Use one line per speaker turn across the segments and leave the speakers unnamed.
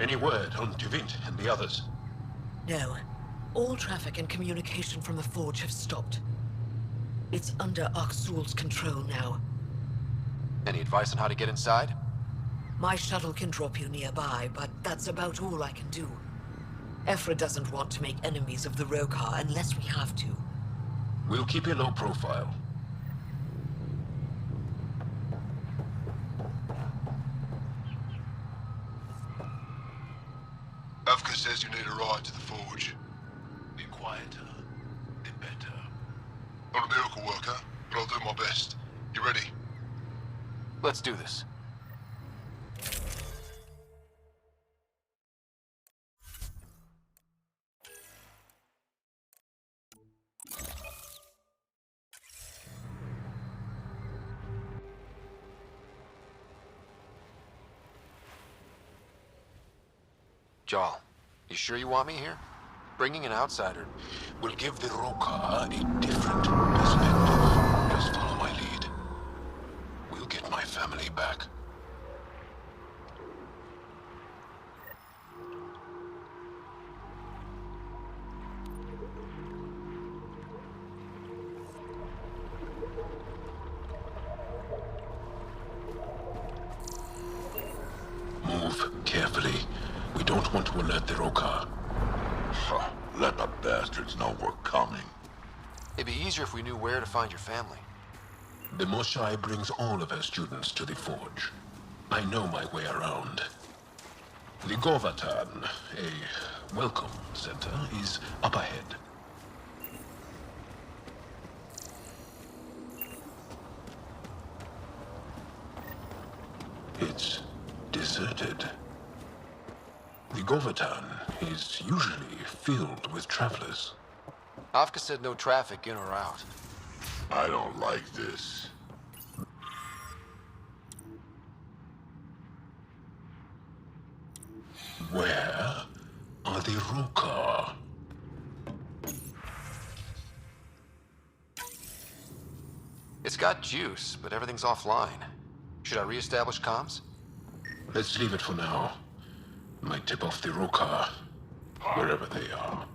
Any word on Duvint and the others?
No. All traffic and communication from the Forge have stopped. It's under Aksul's control now.
Any advice on how to get inside?
My shuttle can drop you nearby, but that's about all I can do. Ephra doesn't want to make enemies of the Rokar unless we have to.
We'll keep a low profile.
Avka says you need a ride to the Forge.
Be quieter, the better.
Not a miracle worker, but I'll do my best. You ready?
Let's do this. Jarl, you sure you want me here? Bringing an outsider
Will give the Rokar a different perspective. Just follow my lead. We'll get my family back. Move carefully. We don't want to alert the Rokar.
Let the bastards know we're coming.
It'd be easier if we knew where to find your family.
The Moshai brings all of our students to the Forge. I know my way around. The Govatan, a welcome center, is up ahead. It's deserted. The Govatan is usually filled with travelers.
Avka said no traffic in or out.
I don't like this.
Where are the Rokar?
It's got juice, but everything's offline. Should I reestablish comms?
Let's leave it for now. Might tip off the Rokar, wherever they are.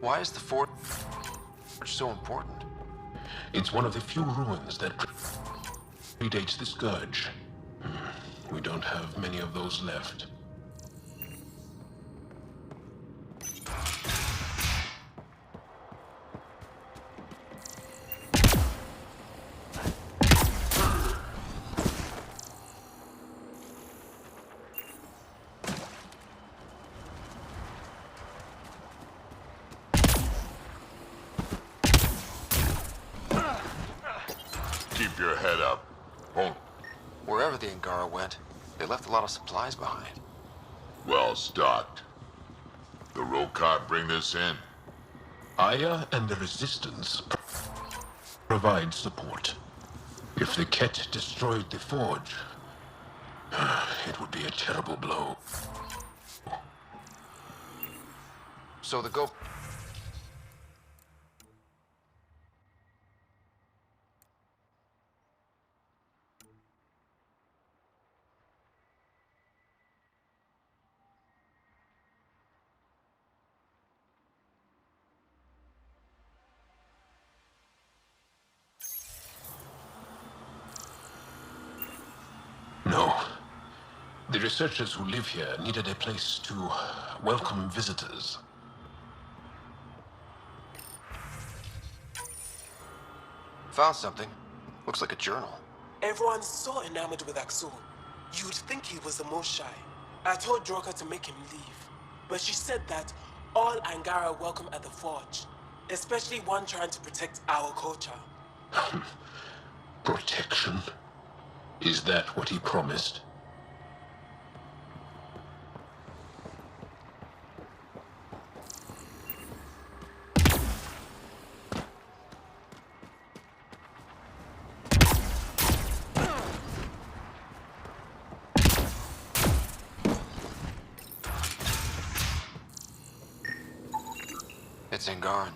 Why is the Forge so important?
It's one of the few ruins that predates the Scourge. We don't have many of those left.
Keep your head up. Won't.
Wherever the Angara went, they left a lot of supplies behind.
Well stocked. The Rokar bring this in.
Aya and the Resistance provide support. If the Ket destroyed the Forge, it would be a terrible blow.
So the Go...
No. The researchers who live here needed a place to welcome visitors.
Found something. Looks like a journal.
Everyone's so enamored with Aksul. You'd think he was the most shy. I told Droka to make him leave, but she said that all Angara are welcome at the Forge, especially one trying to protect our culture.
Protection? Is that what he promised?
It's Angaran.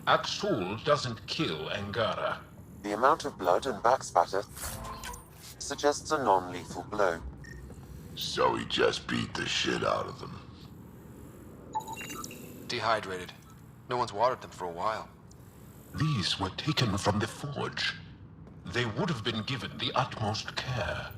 Aksul doesn't kill Angara.
The amount of blood and backspatter suggests a non-lethal blow.
So he just beat the shit out of them.
Dehydrated. No one's watered them for a while.
These were taken from the forge. They would have been given the utmost care.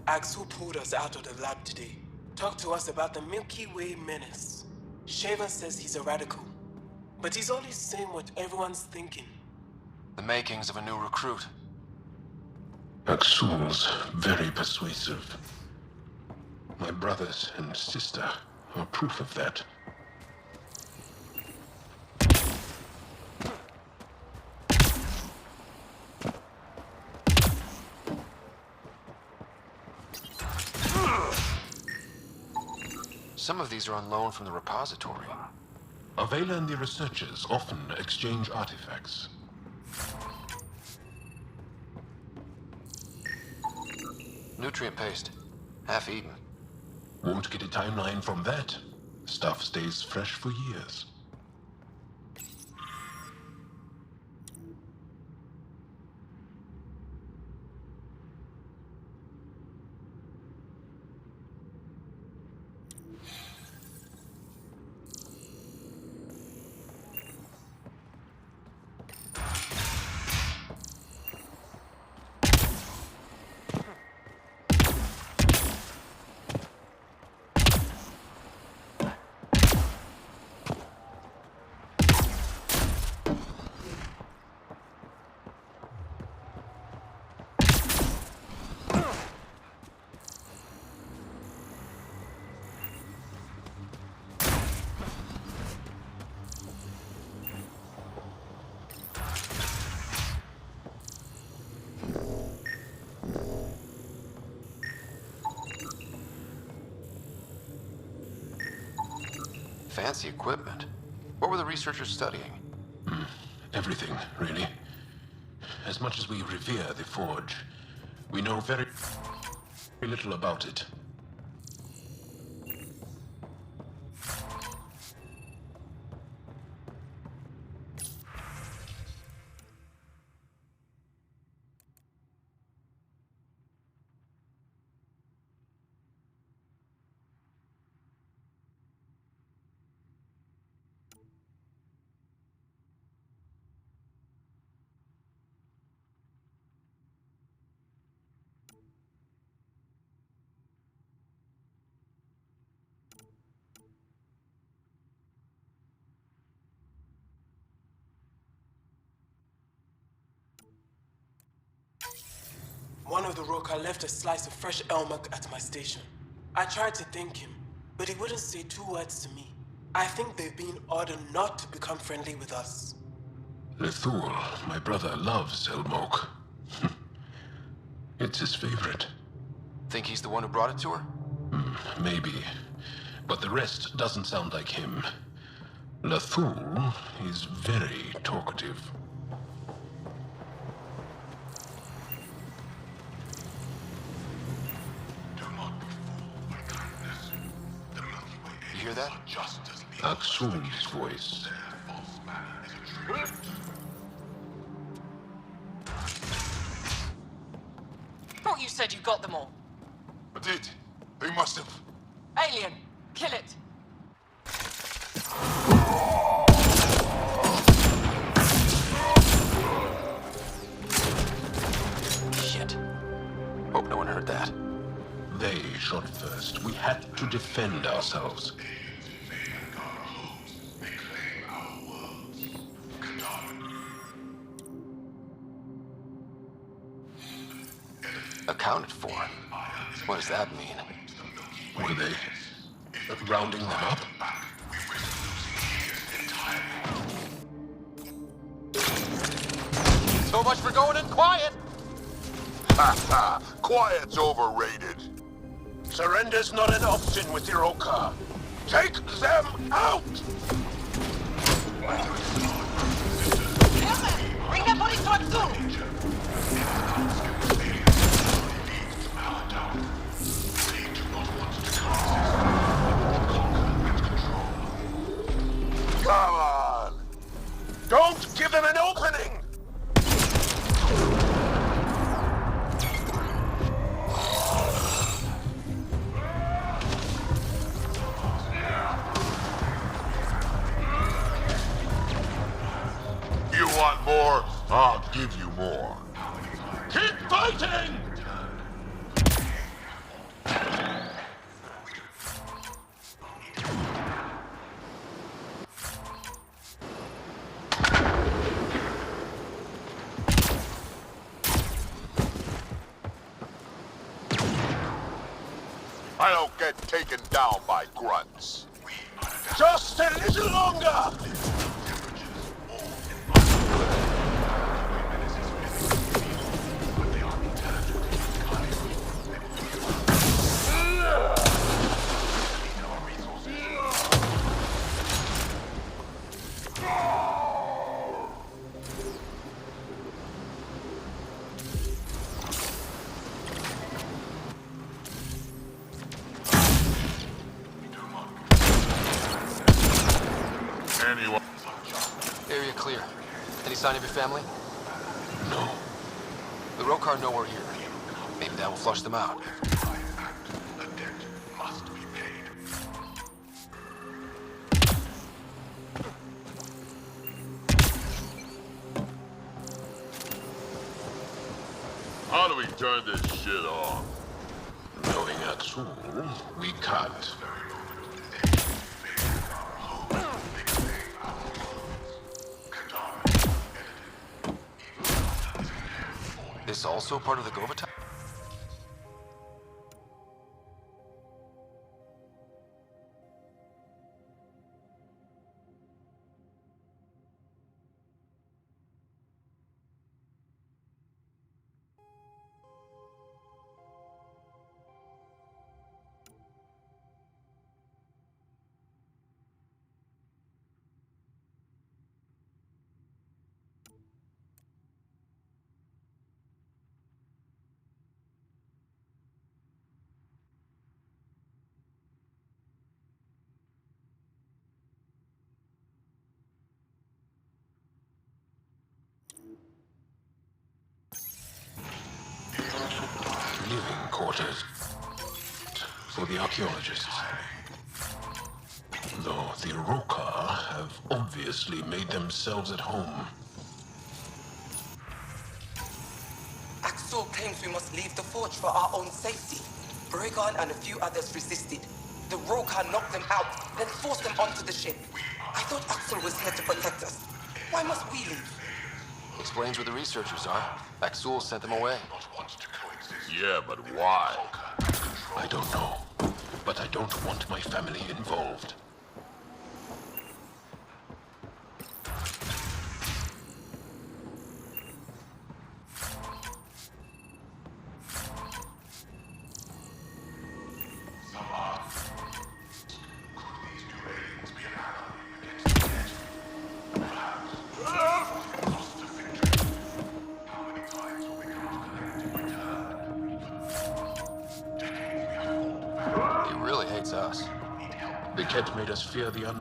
Axel pulled us out of the lab today. Talked to us about the Milky Way menace. Shaven says he's a radical, but he's only saying what everyone's thinking.
The makings of a new recruit.
Aksul's very persuasive. My brothers and sister are proof of that.
Some of these are on loan from the repository.
Avela and the researchers often exchange artifacts.
Nutrient paste. Half eaten.
Won't get a timeline from that. Stuff stays fresh for years.
Fancy equipment. What were the researchers studying?
Everything, really. As much as we revere the Forge, we know very little about it.
One of the Roka left a slice of fresh elmuck at my station. I tried to thank him, but he wouldn't say two words to me. I think they've been ordered not to become friendly with us.
Lethul, my brother, loves Elmok. It's his favorite.
Think he's the one who brought it to her?
Maybe. But the rest doesn't sound like him. Lethul is very talkative.
You hear that?
Aksul's voice.
Thought you said you got them all.
I did. They must have.
Alien, kill it.
Shit. Hope no one heard that.
They shot first. We had to defend ourselves.
Accounted for? What does that mean?
Were they rounding them up?
So much for going in quiet.
Ha ha! Quiet's overrated.
Surrender's not an option with your Roka. Take them out!
Bring their bodies to Axum!
Come on!
Don't give them an opening!
You want more? I'll give you more.
Keep fighting!
I don't get taken down by grunts.
Just a little longer!
Anyone?
Area clear. Any sign of your family?
No.
The Rokar know we're here. Maybe that will flush them out.
How do we turn this shit off?
Knowing Axum, we can't.
This also part of the Govata?
Living quarters for the archaeologists. Though the Roka have obviously made themselves at home.
Axel claims we must leave the forge for our own safety. Bregon and a few others resisted. The Roka knocked them out, then forced them onto the ship. I thought Axel was here to protect us. Why must we leave?
Explains where the researchers are. Axul sent them away.
Yeah, but why?
I don't know, but I don't want my family involved.
He really hates us.
The cat made us fear the un...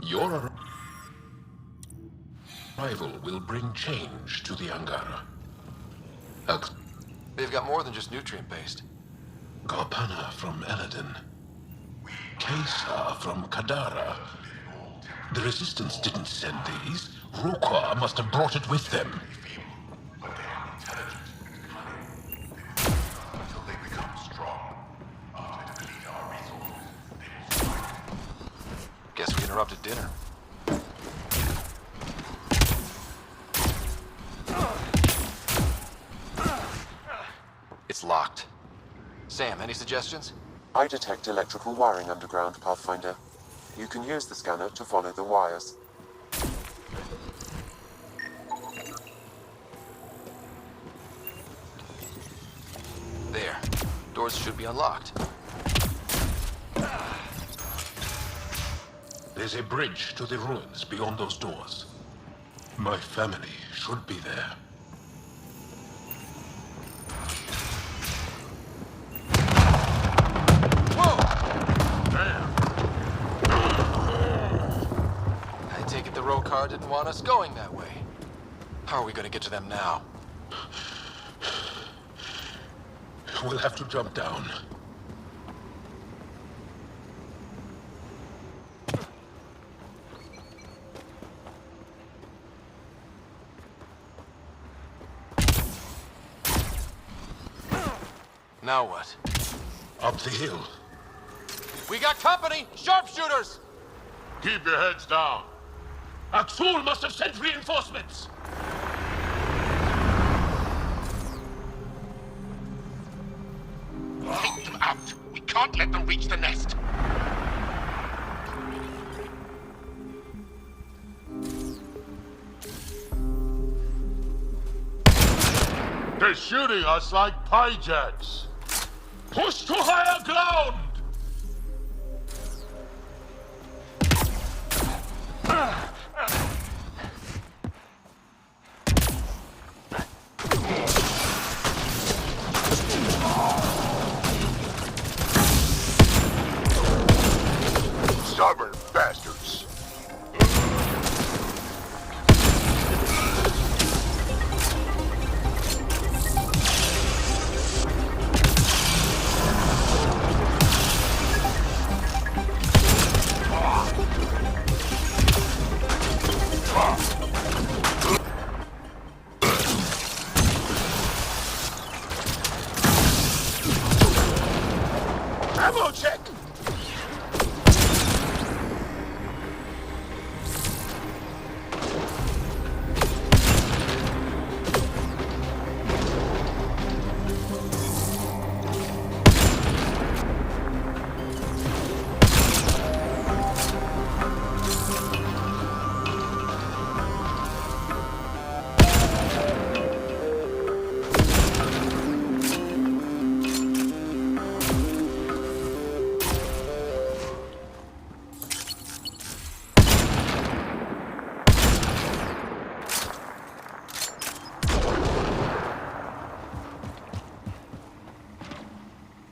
Your arrival will bring change to the Angara.
They've got more than just nutrient-based.
Garpana from Eladin. Kesa from Kadara. The Resistance didn't send these. Roka must have brought it with them.
Guess we interrupted dinner. Sam, any suggestions?
I detect electrical wiring underground, Pathfinder. You can use the scanner to follow the wires.
There. Doors should be unlocked.
There's a bridge to the ruins beyond those doors. My family should be there.
Whoa! I take it the road car didn't want us going that way. How are we gonna get to them now?
We'll have to jump down.
Now what?
Up the hill.
We got company! Sharpshooters!
Keep your heads down.
Aksul must have sent reinforcements!
Take them out. We can't let them reach the nest. They're shooting us like pie jets.
Push to higher ground!
Stubborn bastards.
Ammo check!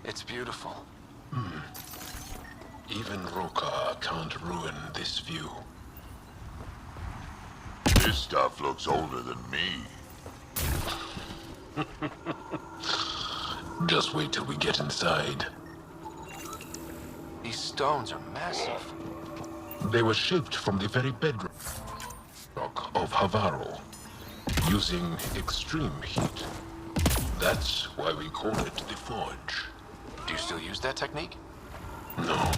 It's beautiful.
Even Roka can't ruin this view.
This stuff looks older than me.
Just wait till we get inside.
These stones are massive.
They were shaped from the very bedrock of Havaro, using extreme heat. That's why we call it the Forge.
Do you still use that technique?
No,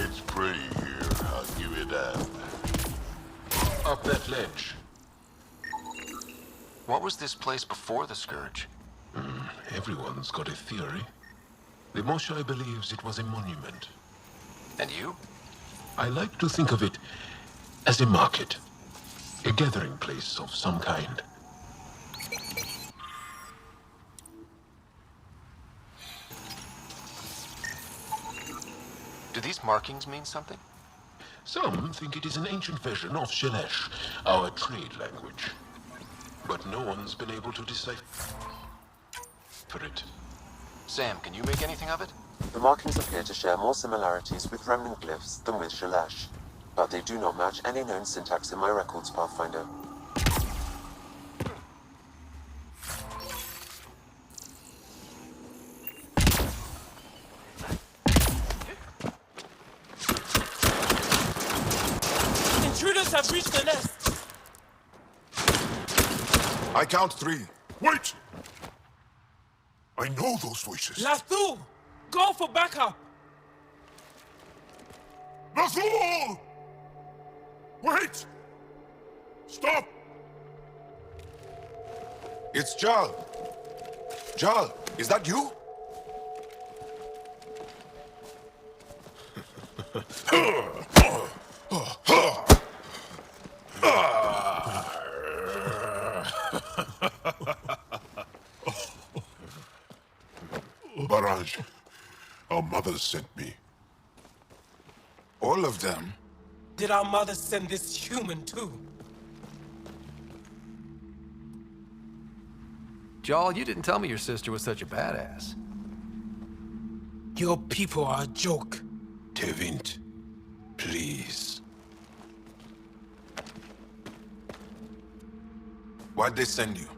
It's pretty here, I'll give you that.
up that ledge.
What was this place before the Scourge?
Everyone's got a theory. The Moshai believes it was a monument.
And you?
I like to think of it as a market, a gathering place of some kind.
Do these markings mean something?
Some think it is an ancient version of Shelesh, our trade language. But no one's been able to decipher it.
Sam, can you make anything of it?
The markings appear to share more similarities with remnant glyphs than with Shalash, but they do not match any known syntax in my records, Pathfinder.
Intruders have reached the nest.
I count 3. Wait! I know those voices.
Lathu, go for backup.
Nathul! Wait! Stop!
It's Jal. Jal,
Is that you? Barrage, our mothers sent me.
All of them?
Did our mother send this human too?
Jarl, you didn't tell me your sister was such a badass.
Your people are a joke.
Tevint, please. Why'd they send you?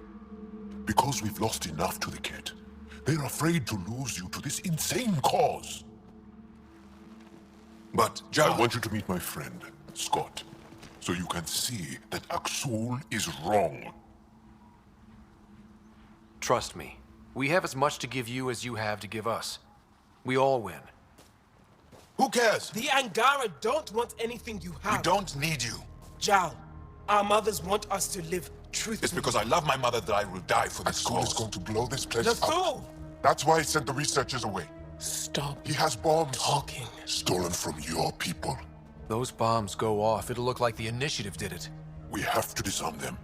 Because we've lost enough to the kid. They're afraid to lose you to this insane cause.
But,
I
Jarl...
want you to meet my friend, Scott, so you can see that Aksul is wrong.
Trust me, we have as much to give you as you have to give us. We all win.
Who cares?
The Angara don't want anything you have.
We don't need you.
Jal, our mothers want us to live truthfully.
It's because I love my mother that I will die for this
Aksul is
cause.
going to blow this place
The
up.
fool!
That's why he sent the researchers away.
Stop
He has bombs
talking.
stolen from your people.
Those bombs go off, it'll look like the Initiative did it.
We have to disarm them.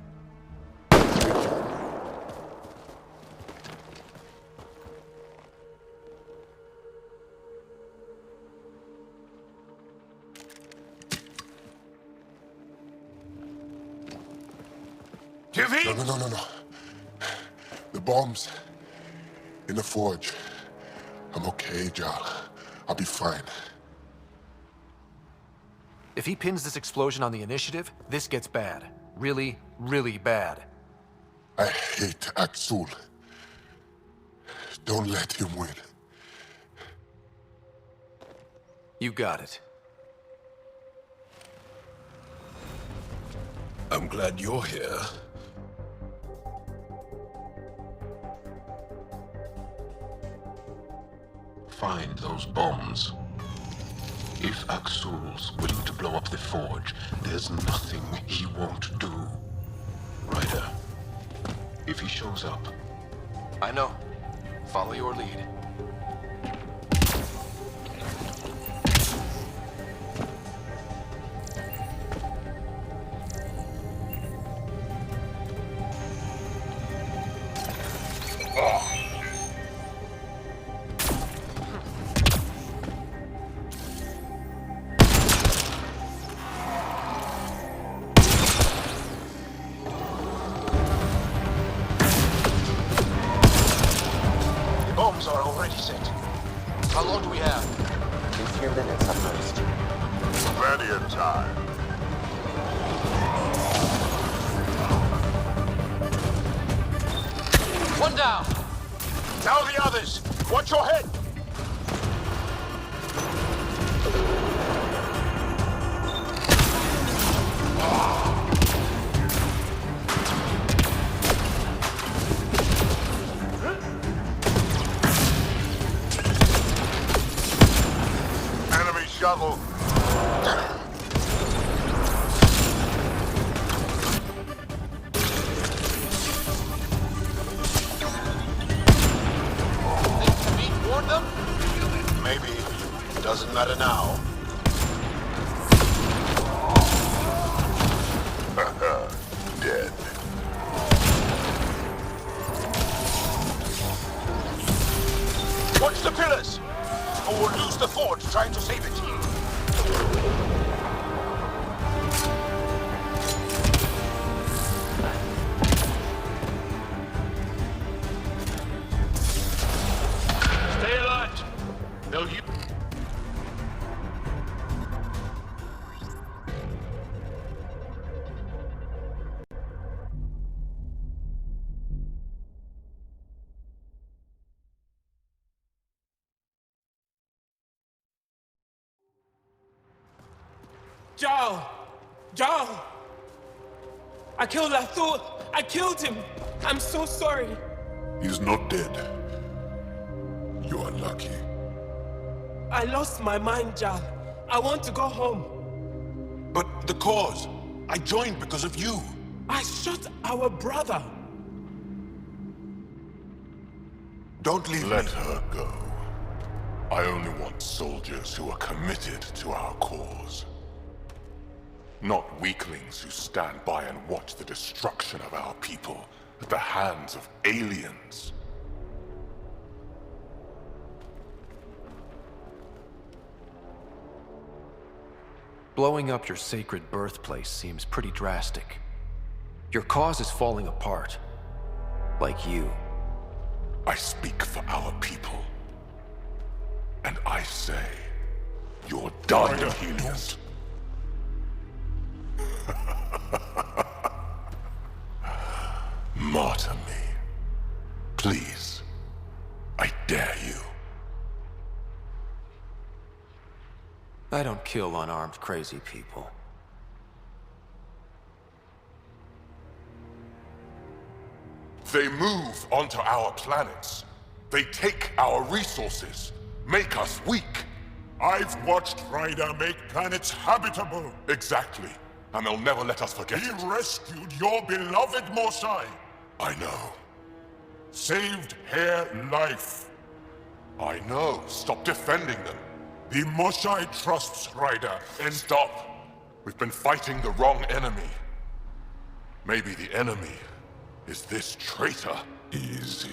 No. The bombs in the forge. I'm okay, Jal. I'll be fine.
If he pins this explosion on the Initiative, this gets bad. Really, really bad.
I hate Aksul. Don't let him win.
You got it.
I'm glad you're here.
Find those bombs. If Aksul's willing to blow up the forge, there's nothing he won't do. Ryder, if he shows up...
I know. Follow your lead.
Bombs are already set. How long do we have?
A few minutes at most.
Plenty of time.
One down. Tell the others. Watch your head.
Enemy shuttle.
Think the meat warned them?
Maybe. Doesn't matter now. Dead.
Watch the pillars, or we'll lose the forge trying to save it. Stay alert. They'll use...
Jal! Jal! I killed Lathul! I killed him! I'm so sorry!
He's not dead. You are lucky.
I lost my mind, Jal. I want to go home.
But the cause. I joined because of you.
I shot our brother.
Don't leave
Let
me.
her go. I only want soldiers who are committed to our cause. Not weaklings who stand by and watch the destruction of our people at the hands of aliens.
Blowing up your sacred birthplace seems pretty drastic. Your cause is falling apart. Like you.
I speak for our people. And I say, you're done, Helios. Martyr me. Please. I dare you.
I don't kill unarmed crazy people.
They move onto our planets. They take our resources, make us weak. I've watched Ryder make planets habitable. Exactly. And they'll never let us forget it. He rescued your beloved Mosai. I know. Saved her life. I know. Stop defending them. The Mosai trusts Ryder. And stop. We've been fighting the wrong enemy. Maybe the enemy is this traitor. Easy.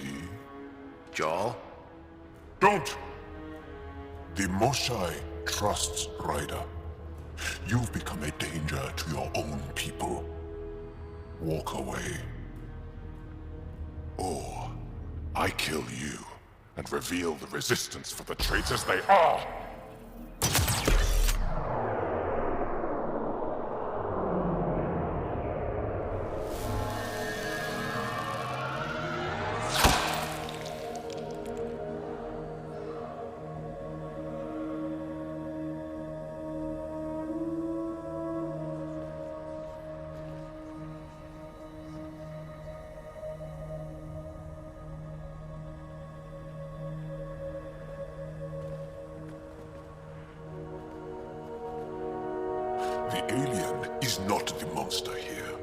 Jarl?
Don't! The Mosai trusts Ryder. You've become a danger to your own people. Walk away. Or I kill you and reveal the resistance for the traitors they are! The alien is not the monster here.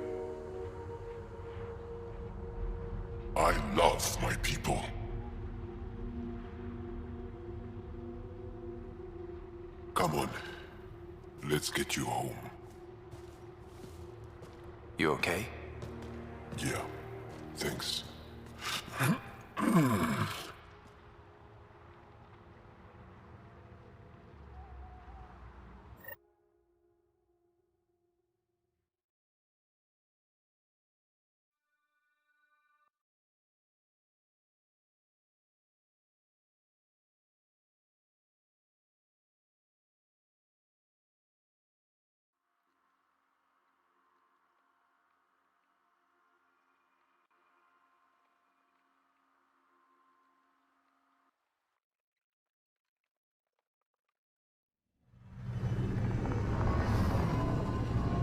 I love my people. Come on. Let's get you home.
You okay?
Yeah. Thanks.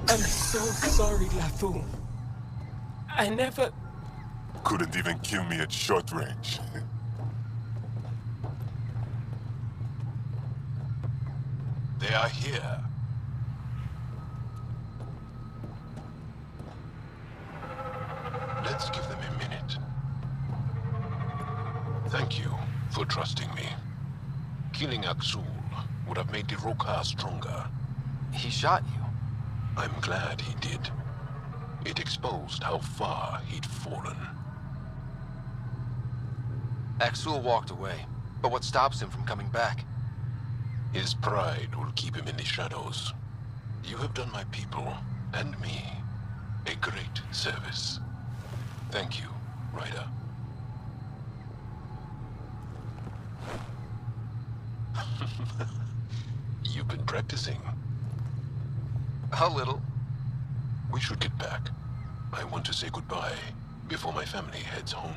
I'm so sorry, Lafu. I never...
Couldn't even kill me at short range.
They are here. Let's give them a minute. Thank you for trusting me. Killing Aksul would have made the Roka stronger.
He shot you.
I'm glad he did. It exposed how far he'd fallen.
Axul walked away, but what stops him from coming back?
His pride will keep him in the shadows. You have done my people, and me, a great service. Thank you, Ryder. You've been practicing.
A little.
We should get back. I want to say goodbye before my family heads home.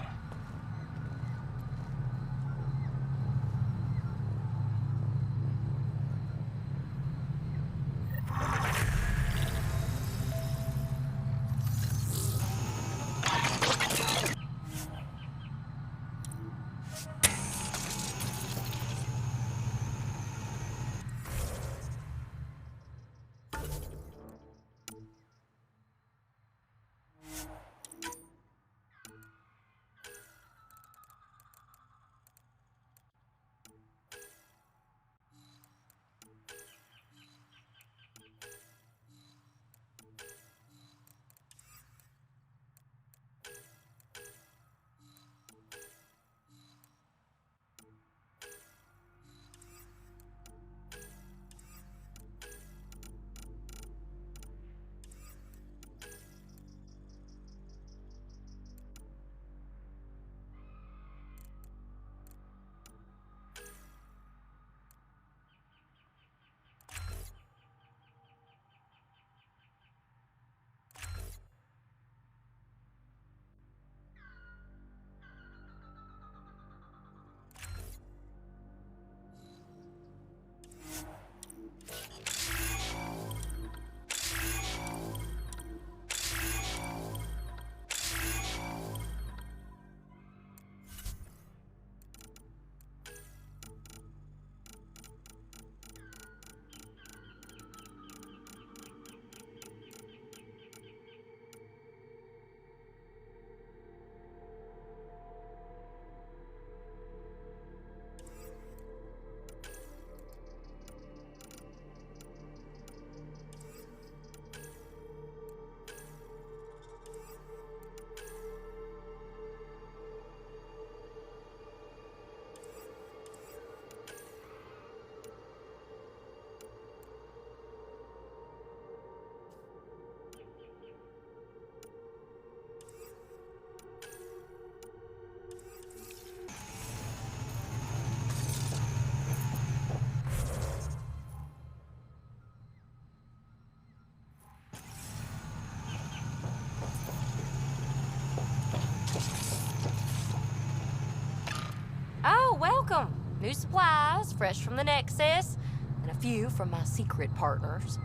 New supplies, fresh from the Nexus, and a few from my secret partners.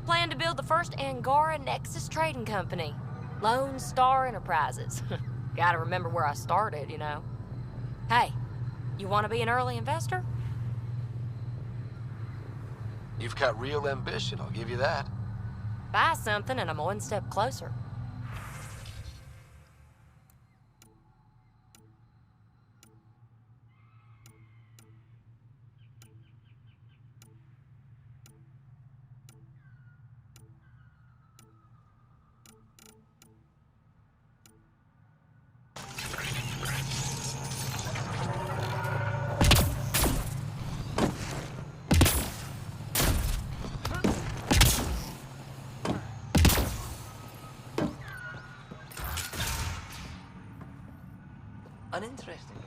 Plan to build the first Angara Nexus trading company. Lone Star Enterprises. Gotta remember where I started, you know. Hey, you want to be an early investor?
You've got real ambition, I'll give you that.
Buy something and I'm one step closer.
Uninteresting.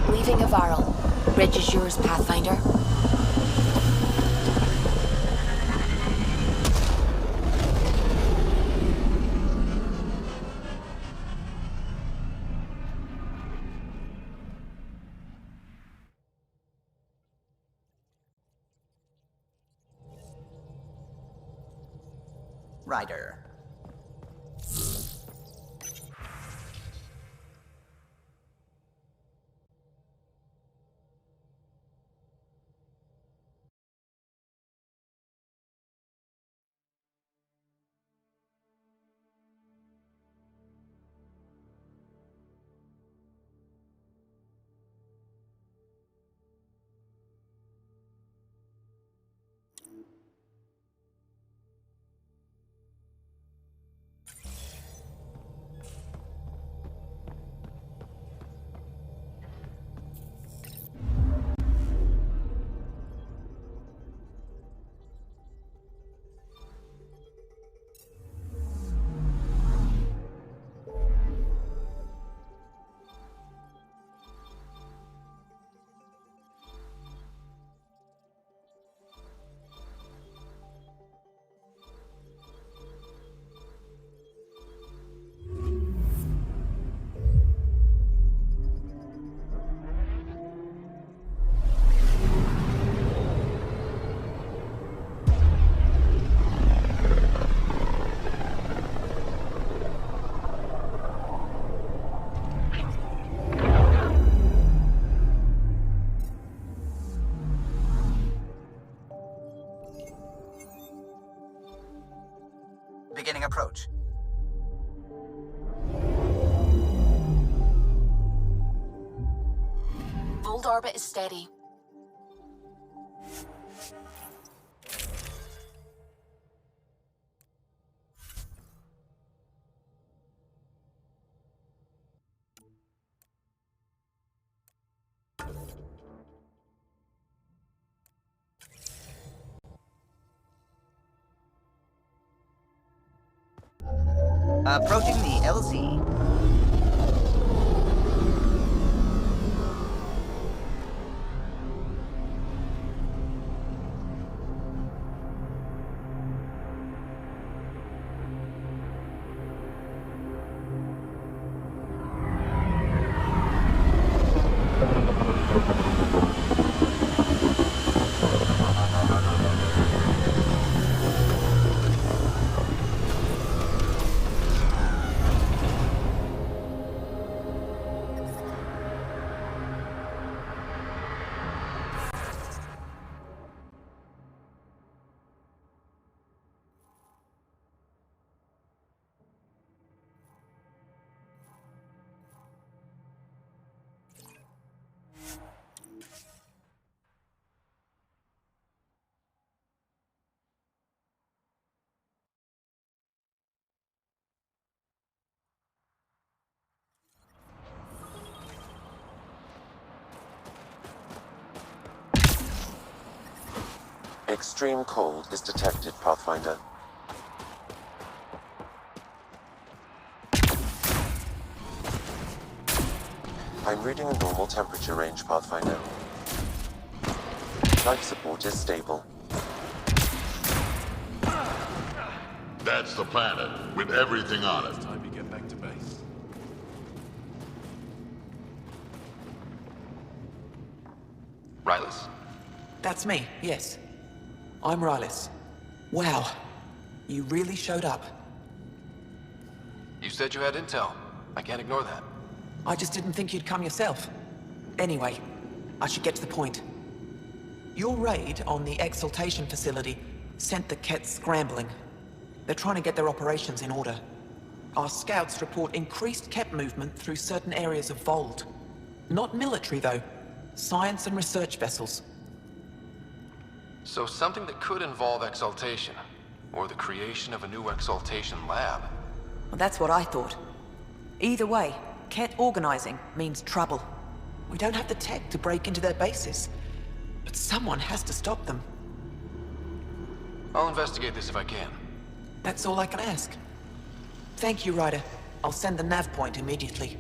Leaving a viral. Reg is yours, Pathfinder.
Ryder. Beginning approach.
Fold orbit is steady.
Approaching the LZ.
Extreme cold is detected, Pathfinder. I'm reading a normal temperature range, Pathfinder. Life support is stable.
That's the planet, with everything on it.
Time to get back to base. Rylas?
That's me, yes. I'm Rylas. Wow. You really showed up.
You said you had intel. I can't ignore that.
I just didn't think you'd come yourself. Anyway, I should get to the point. Your raid on the exaltation facility sent the Kett scrambling. They're trying to get their operations in order. Our scouts report increased Kett movement through certain areas of Vold. Not military, though. Science and research vessels.
So something that could involve exaltation, or the creation of a new exaltation lab.
Well, that's what I thought. Either way, Kett organizing means trouble. We don't have the tech to break into their bases, but someone has to stop them.
I'll investigate this if I can.
That's all I can ask. Thank you, Ryder. I'll send the nav point immediately.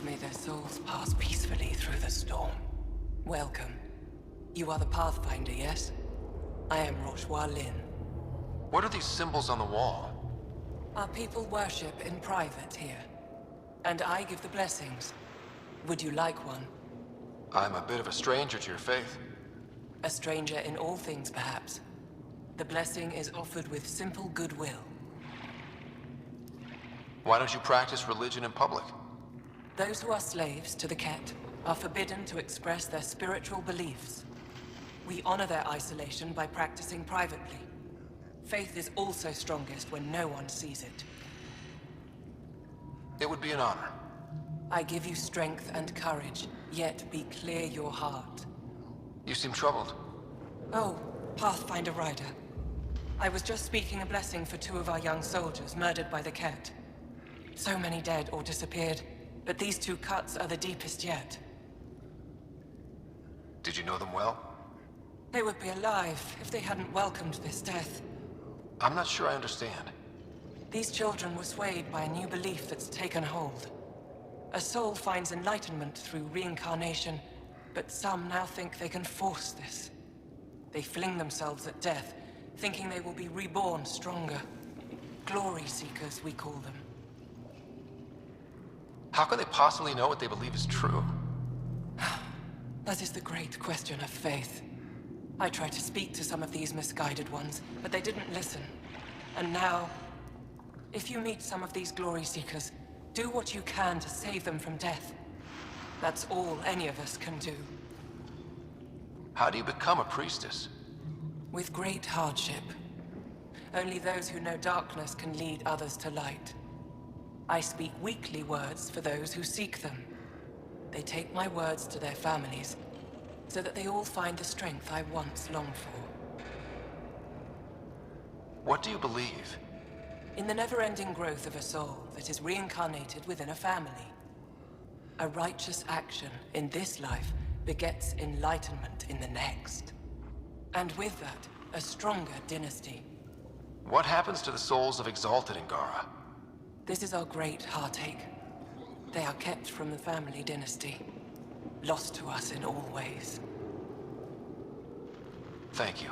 May their souls pass peacefully through the storm. Welcome. You are the Pathfinder, yes? I am Rochua Lin.
What are these symbols on the wall?
Our people worship in private here. And I give the blessings. Would you like one?
I'm a bit of a stranger to your faith.
A stranger in all things, perhaps. The blessing is offered with simple goodwill.
Why don't you practice religion in public?
Those who are slaves to the Kett are forbidden to express their spiritual beliefs. We honor their isolation by practicing privately. Faith is also strongest when no one sees it.
It would be an honor.
I give you strength and courage, yet be clear your heart.
You seem troubled.
Oh, Pathfinder Ryder. I was just speaking a blessing for 2 of our young soldiers murdered by the Kett. So many dead or disappeared, but these 2 cuts are the deepest yet.
Did you know them well?
They would be alive if they hadn't welcomed this death.
I'm not sure I understand.
These children were swayed by a new belief that's taken hold. A soul finds enlightenment through reincarnation, but some now think they can force this. They fling themselves at death, thinking they will be reborn stronger. Glory seekers, we call them.
How can they possibly know what they believe is true?
That is the great question of faith. I tried to speak to some of these misguided ones, but they didn't listen. And now, if you meet some of these glory seekers, do what you can to save them from death. That's all any of us can do.
How do you become a priestess?
With great hardship. Only those who know darkness can lead others to light. I speak weekly words for those who seek them. They take my words to their families, so that they all find the strength I once longed for.
What do you believe?
In the never-ending growth of a soul that is reincarnated within a family. A righteous action in this life begets enlightenment in the next. And with that, a stronger dynasty.
What happens to the souls of exalted Angara?
This is our great heartache. They are kept from the family dynasty. Lost to us in all ways.
Thank you.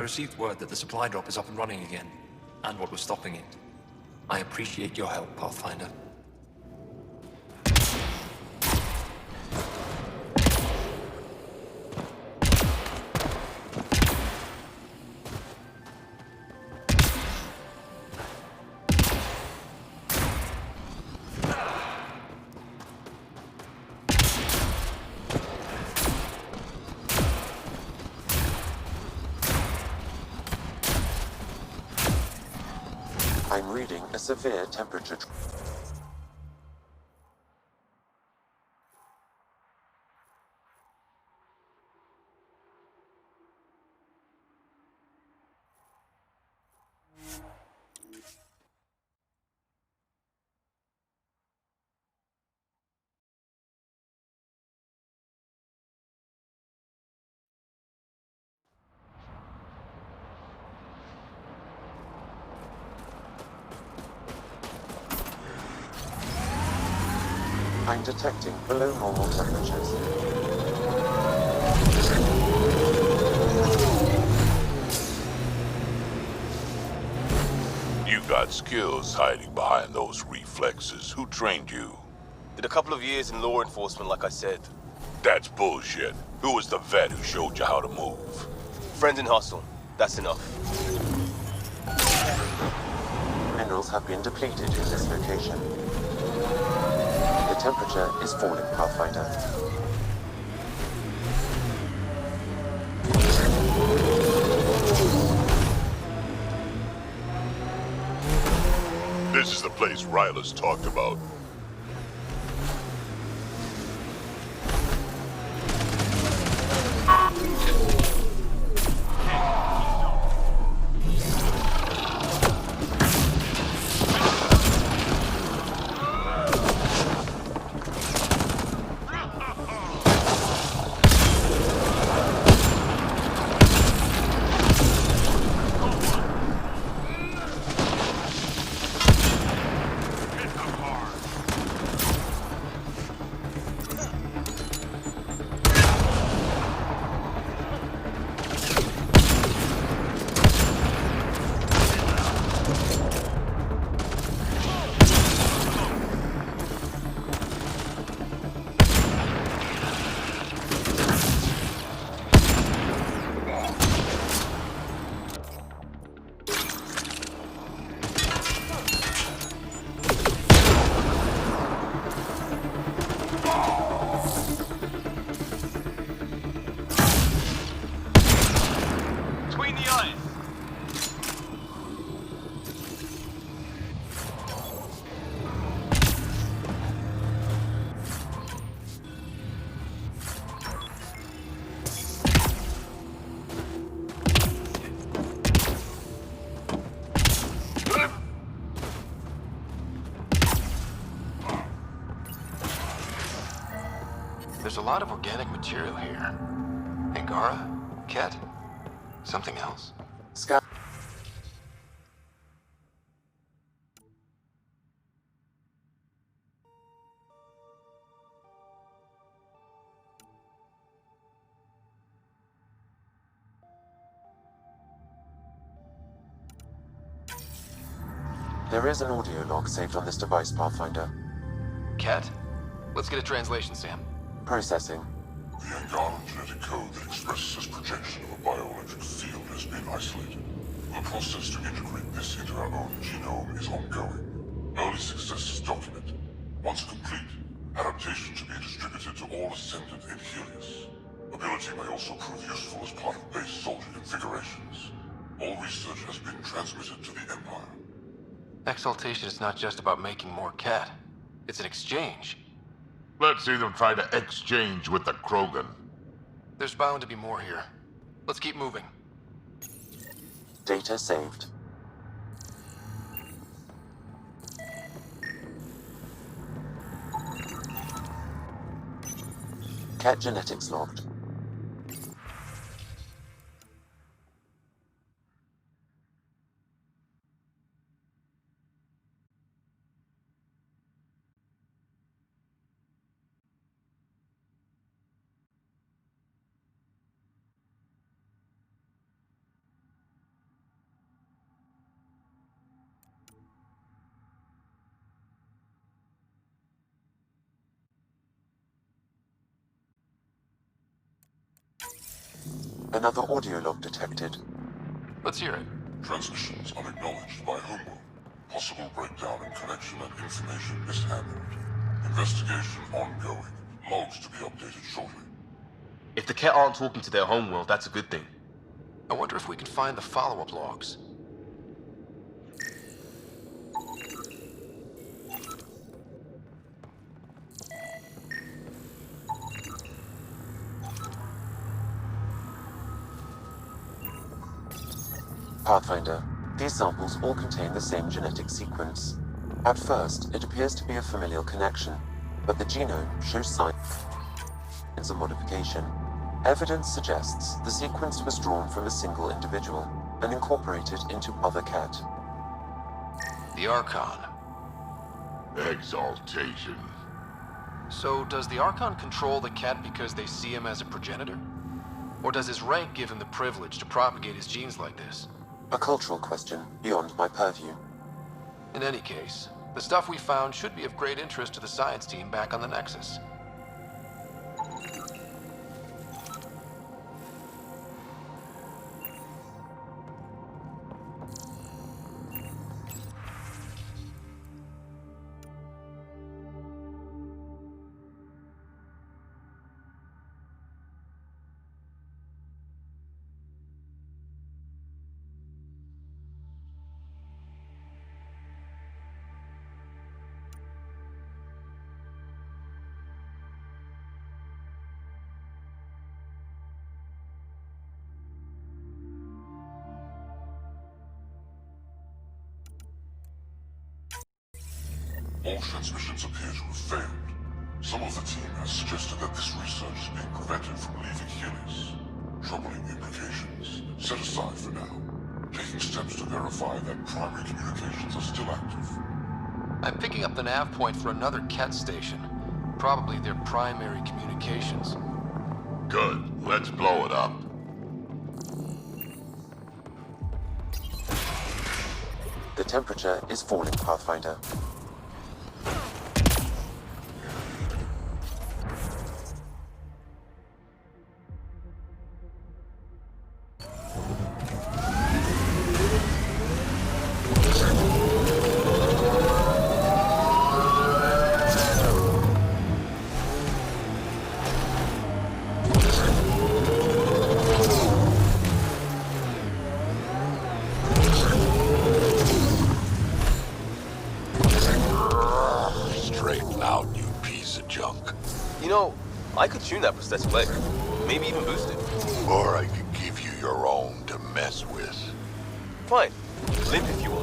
received word that the supply drop is up and running again, and what was stopping it. I appreciate your help, Pathfinder.
I'm reading a severe temperature. I'm detecting below normal temperatures.
You got skills hiding behind those reflexes. Who trained you?
Did a couple of years in law enforcement, like I said.
That's bullshit. Who was the vet who showed you how to move?
Friend in hustle. That's enough.
Minerals have been depleted in this location. The temperature is falling, Pathfinder.
This is the place Ryla's talked about.
There's a lot of organic material here. Angara? Ket? Something else?
Scout. There is an audio log saved on this device, Pathfinder.
Ket? Let's get a translation, Sam.
Processing.
The Angaran genetic code that expresses this projection of a bioelectric field has been isolated. The process to integrate this into our own genome is ongoing. Early success is documented. Once complete, adaptation should be distributed to all ascendant in Helios. Ability may also prove useful as part of base soldier configurations. All research has been transmitted to the Empire.
Exaltation is not just about making more Ket. It's an exchange.
Let's see them try to exchange with the Krogan.
There's bound to be more here. Let's keep moving.
Data saved. Cat genetics logged. Another audio log detected.
Let's hear it.
Transmissions unacknowledged by Homeworld. Possible breakdown in connection and information mishandled. Investigation ongoing. Logs to be updated shortly.
If the Ket aren't talking to their homeworld, that's a good thing.
I wonder if we can find the follow-up logs.
Pathfinder, these samples all contain the same genetic sequence. At first, it appears to be a familial connection, but the genome shows signs of modification. Evidence suggests the sequence was drawn from a single individual and incorporated into other Ket.
The Archon.
Exaltation.
So, does the Archon control the Ket because they see him as a progenitor? Or does his rank give him the privilege to propagate his genes like this?
A cultural question beyond my purview.
In any case, the stuff we found should be of great interest to the science team back on the Nexus.
All transmissions appear to have failed. Some of the team has suggested that this research is being prevented from leaving Helios. Troubling implications. Set aside for now. Taking steps to verify that primary communications are still active.
I'm picking up the nav point for another Ket station. Probably their primary communications.
Good. Let's blow it up.
The temperature is falling, Pathfinder.
Straighten out, you piece of junk.
You know, I could tune that prosthetic leg. Maybe even boost it.
Or I could give you your own to mess with.
Fine. Limp if you want.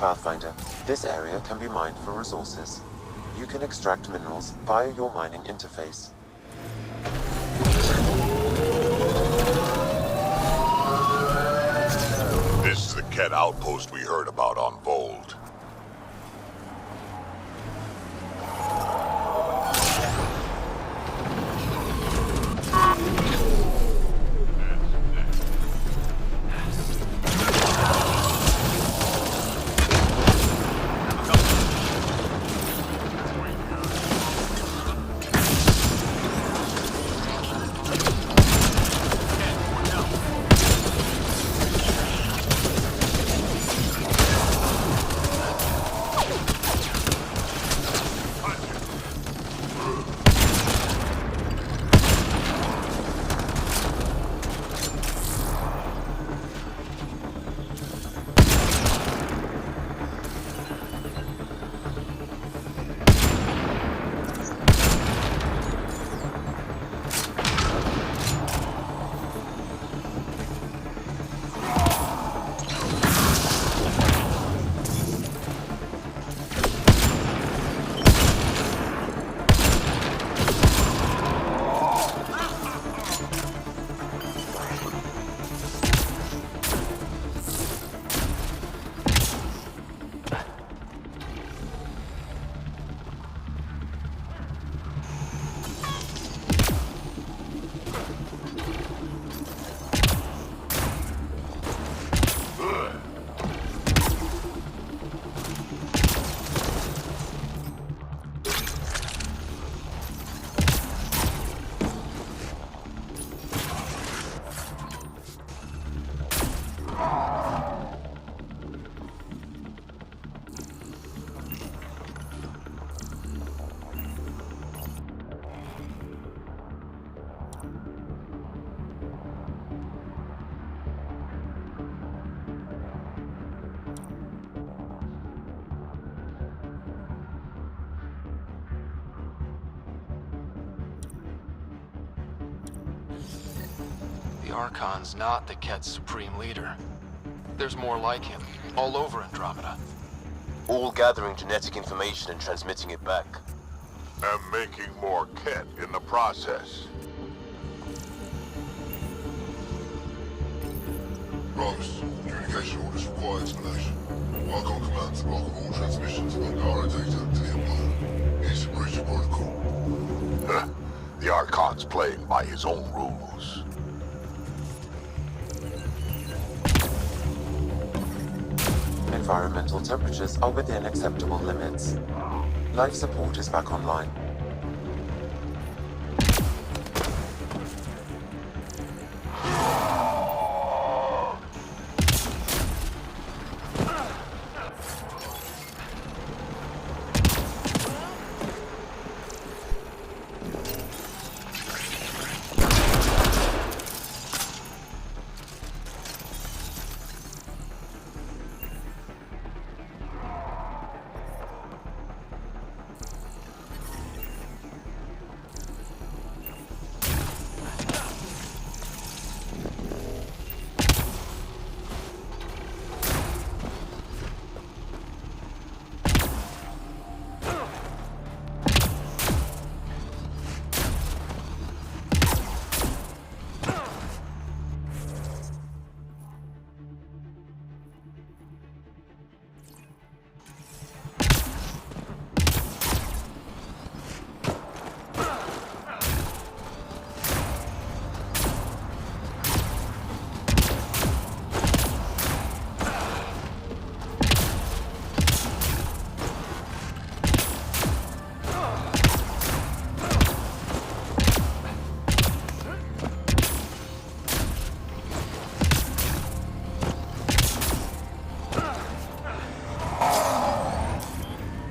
Pathfinder, this area can be mined for resources. You can extract minerals via your mining interface.
This is the Ket outpost we heard about on Vold.
The Archon's not the Ket's supreme leader. There's more like him, all over Andromeda.
All gathering genetic information and transmitting it back.
And making more Ket in the process.
Rose, communication orders require explanation. Archon commands block of all transmissions of Angara data to the Empire. It's a breach of protocol.
The Archon's playing by his own rules.
Environmental temperatures are within acceptable limits. Life support is back online.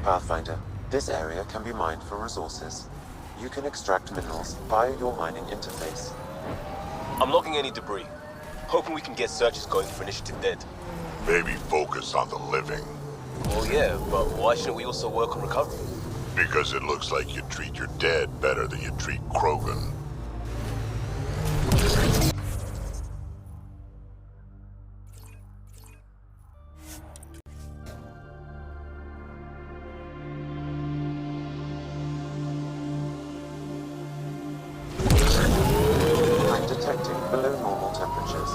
Pathfinder, this area can be mined for resources. You can extract minerals via your mining interface.
I'm logging any debris. Hoping we can get searches going for Initiative Dead.
Maybe focus on the living.
Well, yeah, but why shouldn't we also work on recovery?
Because it looks like you treat your dead better than you treat Krogan.
I'm detecting below normal temperatures.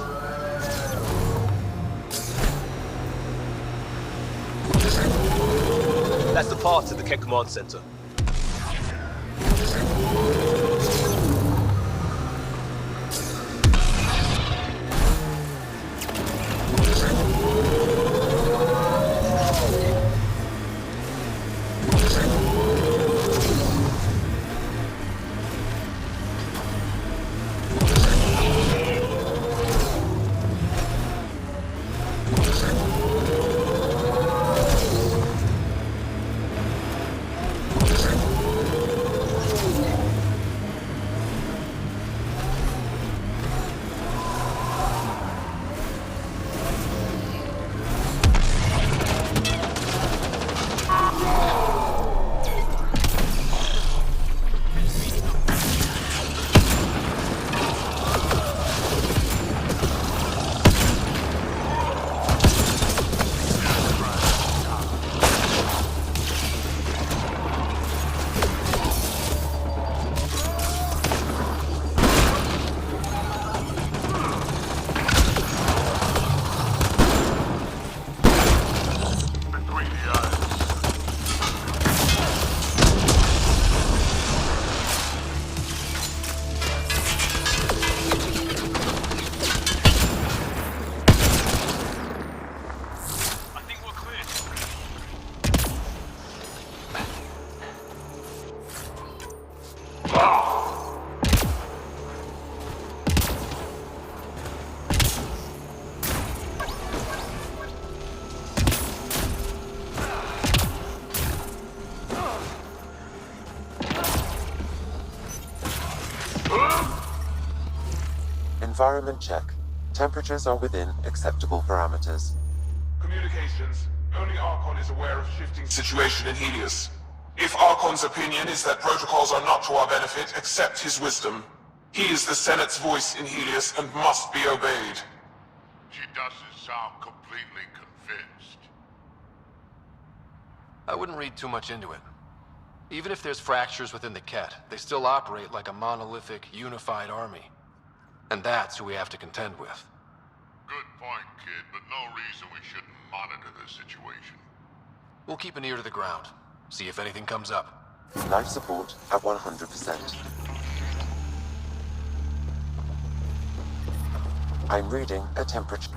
That's the path to the Ket Command Center.
Environment check. Temperatures are within acceptable parameters.
Communications. Only Archon is aware of shifting situation in Helios. If Archon's opinion is that protocols are not to our benefit, accept his wisdom. He is the Senate's voice in Helios and must be obeyed.
She doesn't sound completely convinced.
I wouldn't read too much into it. Even if there's fractures within the Ket, they still operate like a monolithic, unified army. And that's who we have to contend with.
Good point, kid, but no reason we shouldn't monitor the situation.
We'll keep an ear to the ground. See if anything comes up.
Life support at 100%. I'm reading a temperature.